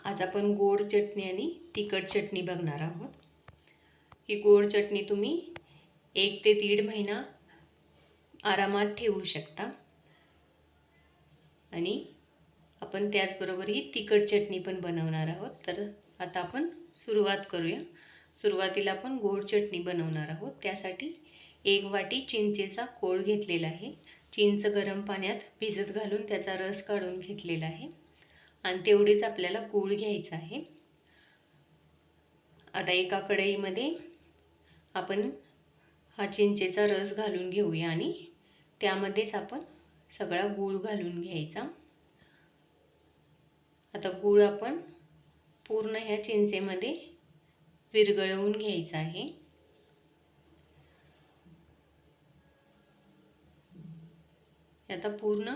आज आपण गोड चटणी आणि तिखट चटणी बघणार आहोत। ही गोड चटणी तुम्ही 1 ते 1.5 महिना आरामात ठेवू शकता आणि आपण त्याचबरोबर ही तिखट चटणी पण बनवणार आहोत। तर आता आपण सुरुवात करूया। सुरुवातीला आपण गोड चटणी बनवणार आहोत। त्यासाठी 1 वाटी चिंचेचा कोळ घेतलेला आहे। चिंच गरम पाण्यात भिजत घालून त्याचा रस काढून घेतलेला आहे आणि तेवढेच आपल्याला गूळ घ्यायचा आहे। आता एका कढईमध्ये आपण हा चिंचेचा रस घालून घेऊया आणि त्यामध्येच आपण सगळा गूळ घालून घ्यायचा। आता गूळ आपण पूर्ण ह्या चिंचेमध्ये विरघळवून घ्यायचा आहे। आता पूर्ण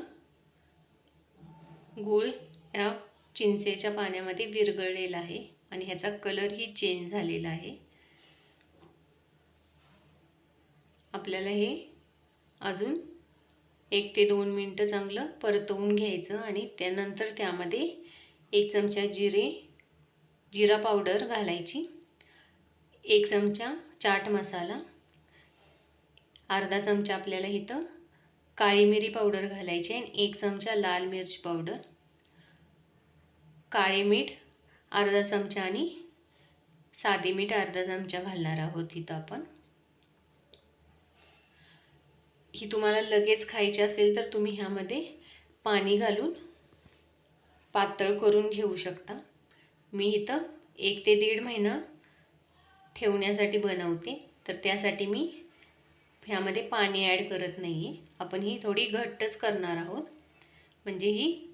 गूळ या चिंचेच्या पाण्यामध्ये विरघळलेला आहे आणि ह्याचा कलर ही चेंज झालेला आहे। आपल्याला हे अजून 1 ते 2 मिनिटं चांगलं परतवून घ्यायचं आणि त्यानंतर त्यामध्ये 1 चमचा जिरा पावडर घालायची, 1 चमचा चाट मसाला, अर्धा चमचा आपल्याला इथं काळी मिरी पावडर घालायची आणि 1 चमचा लाल मिर्च पावडर, काळे मीठ अर्धा चमचा आणि साधे मीठ अर्धा चमचा घालणार आहोत इथं आपण। ही तुम्हाला लगेच खायची असेल तर तुम्ही ह्यामध्ये पाणी घालून पातळ करून घेऊ शकता। मी इथं 1 ते 1.5 महिना ठेवण्यासाठी बनवते, तर त्यासाठी मी ह्यामध्ये पाणी ॲड करत नाही आहे। आपण ही थोडी घट्टच करणार आहोत, म्हणजे ही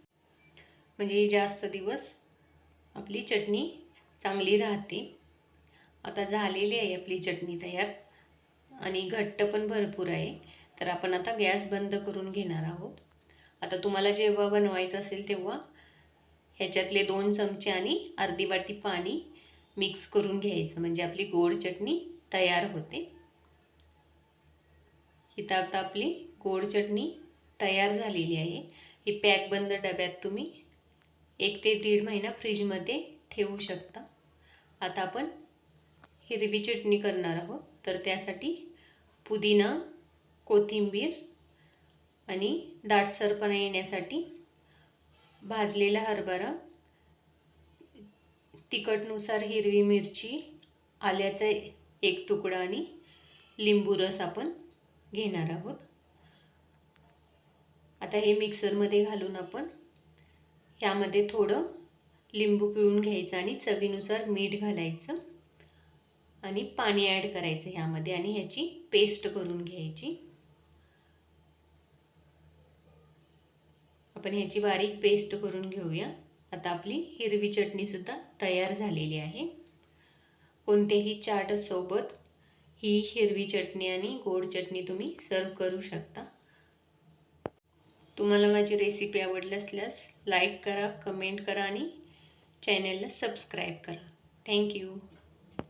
जास्त दिवस आपली चटणी चांगली राहते। आता झालेली आहे आपली चटणी तयार आणि घट्ट पण भरपूर आहे। तर आपण आता गॅस बंद करून घेणार आहोत। आता तुम्हाला जेव्हा बनवायचं असेल तेव्हा ह्याच्यातले 2 चमचे आणि अर्धी वाटी पाणी मिक्स करून घ्यायचं, म्हणजे आपली गोड चटणी तयार होते। इथं आता आपली गोड चटणी तयार झालेली आहे। ही पॅकबंद डब्यात तुम्ही 1 ते 1.5 महिना फ्रीजमध्ये ठेवू शकता। आता आपण हिरवी चटणी करणार आहोत, तर त्यासाठी पुदिना, कोथिंबीर आणि दाटसरपणा येण्यासाठी भाजलेला हरभरा, तिखटनुसार हिरवी मिरची, आल्याचा 1 तुकडा आणि लिंबू रस आपण घेणार आहोत। आता हे मिक्सरमध्ये घालून आपण यामध्ये थोडं लिंबू पिळून घ्यायचं आणि चवीनुसार मीठ घालायचं आणि पाणी ॲड करायचं ह्यामध्ये आणि ह्याची पेस्ट करून घ्यायची। आपण ह्याची बारीक पेस्ट करून घेऊया। आता आपली हिरवी चटणी सुद्धा तयार झालेली आहे। कोणत्याही चाट सोबत ही हिरवी चटणी आणि गोड चटणी तुम्ही सर्व करू शकता। तुम्हाला माझी रेसिपी आवडली असल्यास लाईक करा, कमेंट करा आणि चॅनलला सबस्क्राईब करा। थँक्यू।